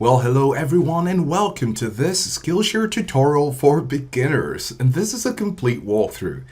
Well, hello everyone and welcome to this Skillshare tutorial for beginners. And this is a complete walkthrough.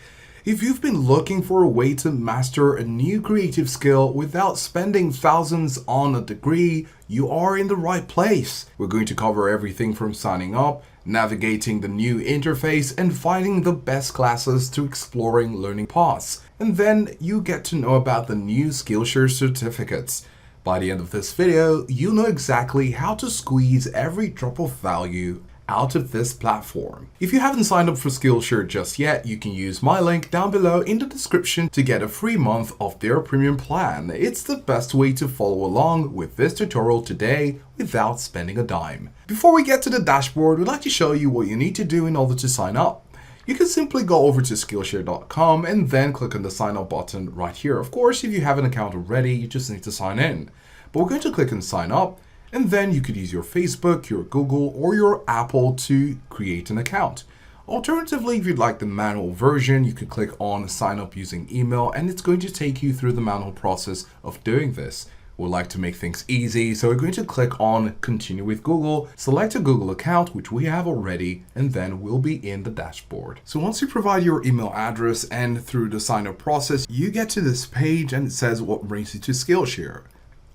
If you've been looking for a way to master a new creative skill without spending thousands on a degree, you are in the right place. We're going to cover everything from signing up, navigating the new interface, and finding the best classes to exploring learning paths. And then you get to know about the new Skillshare certificates. By the end of this video, you'll know exactly how to squeeze every drop of value out of this platform. If you haven't signed up for Skillshare just yet, you can use my link down below in the description to get a free month of their premium plan. It's the best way to follow along with this tutorial today without spending a dime. Before we get to the dashboard, we'd like to show you what you need to do in order to sign up. You can simply go over to Skillshare.com and then click on the sign up button right here. Of course, if you have an account already, you just need to sign in. But we're going to click on sign up, and then you could use your Facebook, your Google, or your Apple to create an account. Alternatively, if you'd like the manual version, you could click on sign up using email, and it's going to take you through the manual process of doing this. We'd like to make things easy, so we're going to click on continue with Google, select a Google account, which we have already, and then we'll be in the dashboard. So once you provide your email address and through the sign up process, you get to this page and it says what brings you to Skillshare.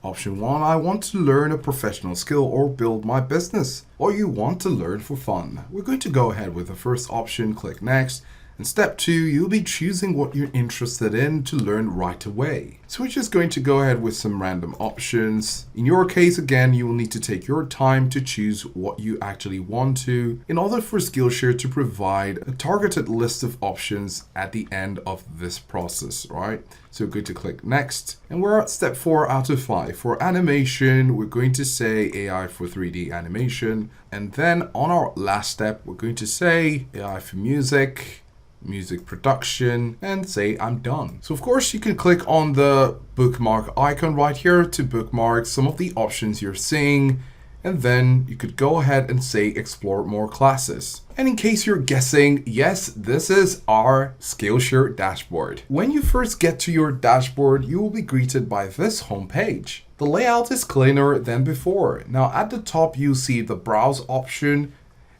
Option 1, I want to learn a professional skill or build my business, or you want to learn for fun. We're going to go ahead with the first option, click next. In step 2, you'll be choosing what you're interested in to learn right away. So we're just going to go ahead with some random options. In your case, again, you will need to take your time to choose what you actually want to in order for Skillshare to provide a targeted list of options at the end of this process, right? So we're going to click next, and we're at step 4 out of 5. For animation, we're going to say AI for 3D animation. And then on our last step, we're going to say AI for music production, and say I'm done. So of course you can click on the bookmark icon right here to bookmark some of the options you're seeing, and then you could go ahead and say explore more classes. And in case you're guessing, yes, this is our Skillshare dashboard. When you first get to your dashboard, you will be greeted by this homepage. The layout is cleaner than before. Now at the top you see the browse option,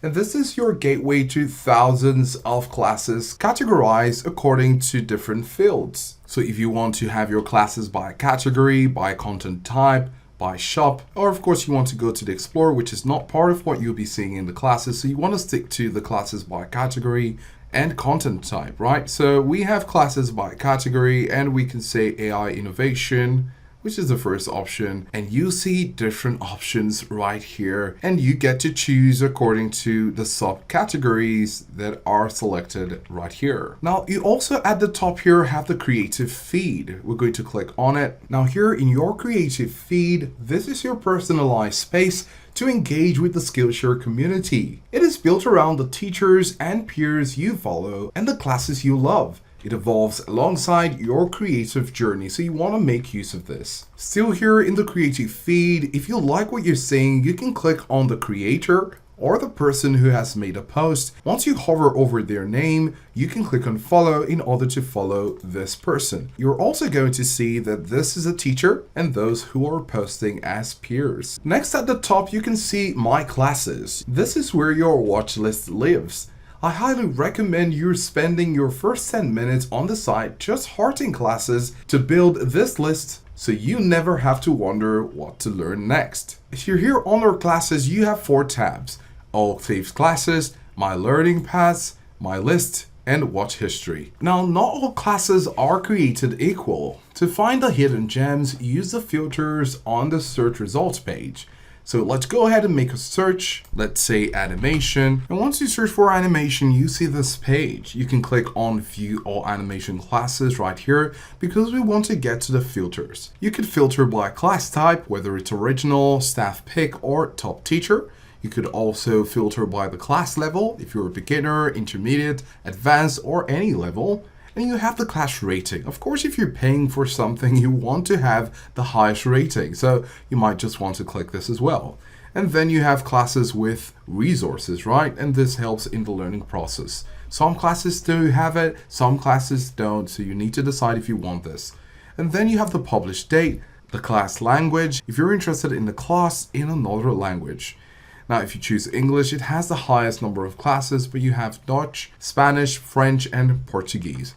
and this is your gateway to thousands of classes categorized according to different fields. So if you want to have your classes by category, by content type, by shop, or of course you want to go to the Explorer, which is not part of what you'll be seeing in the classes. So you want to stick to the classes by category and content type, right? So we have classes by category, and we can say AI innovation, which is the first option, and you see different options right here, and you get to choose according to the subcategories that are selected right here. Now you also at the top here have the creative feed. We're going to click on it. Now here in your creative feed, this is your personalized space to engage with the Skillshare community. It is built around the teachers and peers you follow and the classes you love. It evolves alongside your creative journey, so you want to make use of this. Still here in the creative feed, if you like what you're seeing, you can click on the creator or the person who has made a post. Once you hover over their name, you can click on follow in order to follow this person. You're also going to see that this is a teacher and those who are posting as peers. Next at the top, you can see my classes. This is where your watch list lives. I highly recommend you spending your first 10 minutes on the site just hearting classes to build this list so you never have to wonder what to learn next. If you're here on our classes, you have 4 tabs: all saved classes, my learning paths, my list, and watch history. Now, not all classes are created equal. To find the hidden gems, use the filters on the search results page. So let's go ahead and make a search. Let's say animation. And once you search for animation, you see this page. You can click on view all animation classes right here because we want to get to the filters. You could filter by class type, whether it's original, staff pick, or top teacher. You could also filter by the class level if you're a beginner, intermediate, advanced, or any level. And you have the class rating. Of course, if you're paying for something, you want to have the highest rating. So you might just want to click this as well. And then you have classes with resources, right? And this helps in the learning process. Some classes do have it, some classes don't. So you need to decide if you want this. And then you have the published date. The class language, if you're interested in the class in another language. Now, if you choose English, it has the highest number of classes, but you have Dutch, Spanish, French, and Portuguese.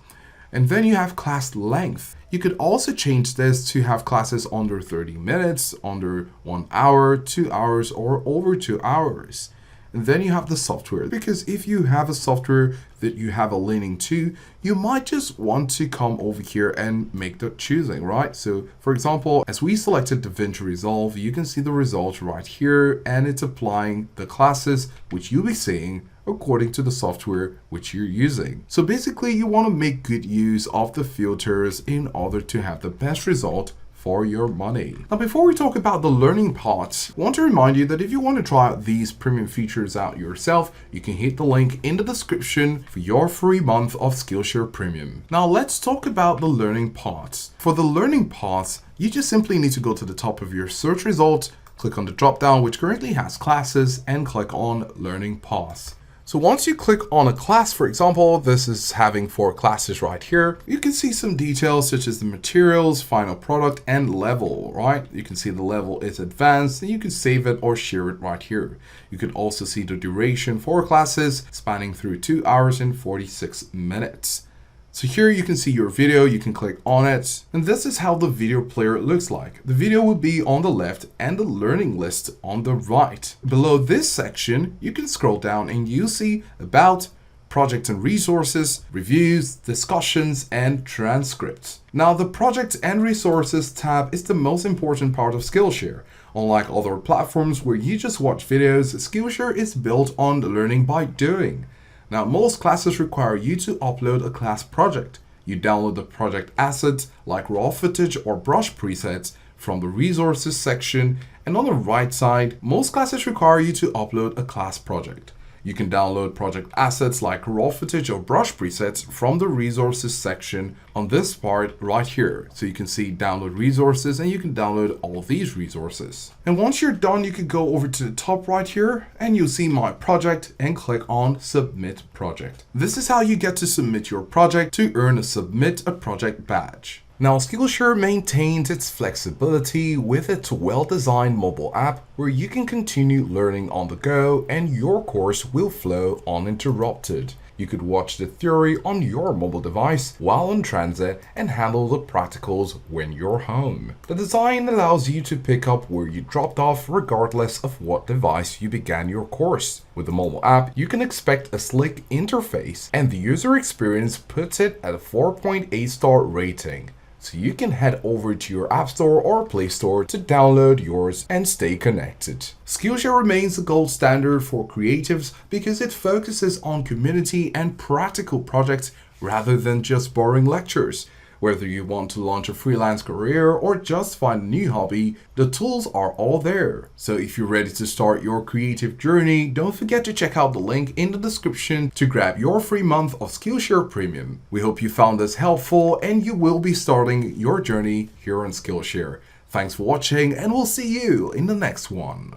And then you have class length. You could also change this to have classes under 30 minutes, under 1 hour, 2 hours, or over 2 hours. And then you have the software, because if you have a software that you have a leaning to, you might just want to come over here and make the choosing, right? So for example, as we selected DaVinci Resolve, you can see the result right here, and it's applying the classes which you'll be seeing according to the software which you're using. So basically, you want to make good use of the filters in order to have the best result for your money. Now, before we talk about the learning part, I want to remind you that if you want to try out these premium features out yourself, you can hit the link in the description for your free month of Skillshare Premium. Now, let's talk about the learning part. For the learning part, you just simply need to go to the top of your search result, click on the drop down, which currently has classes, and click on Learning Path. So once you click on a class, for example, this is having 4 classes right here. You can see some details such as the materials, final product, and level, right? You can see the level is advanced, and you can save it or share it right here. You can also see the duration for classes spanning through 2 hours and 46 minutes. So here you can see your video, you can click on it, and this is how the video player looks like. The video will be on the left and the learning list on the right. Below this section, you can scroll down and you'll see about, projects and resources, reviews, discussions, and transcripts. Now, the projects and resources tab is the most important part of Skillshare. Unlike other platforms where you just watch videos, Skillshare is built on learning by doing. Now, most classes require you to upload a class project. You download the project assets like raw footage or brush presets from the resources section, and on the right side, most classes require you to upload a class project. You can download project assets like raw footage or brush presets from the resources section on this part right here. So you can see download resources, and you can download all of these resources. And once you're done, you can go over to the top right here and you'll see my project and click on submit project. This is how you get to submit your project to earn a submit a project badge. Now, Skillshare maintains its flexibility with its well-designed mobile app where you can continue learning on the go and your course will flow uninterrupted. You could watch the theory on your mobile device while on transit and handle the practicals when you're home. The design allows you to pick up where you dropped off regardless of what device you began your course. With the mobile app, you can expect a slick interface, and the user experience puts it at a 4.8 star rating. So you can head over to your App Store or Play Store to download yours and stay connected. Skillshare remains the gold standard for creatives because it focuses on community and practical projects rather than just boring lectures. Whether you want to launch a freelance career or just find a new hobby, the tools are all there. So if you're ready to start your creative journey, don't forget to check out the link in the description to grab your free month of Skillshare Premium. We hope you found this helpful and you will be starting your journey here on Skillshare. Thanks for watching, and we'll see you in the next one.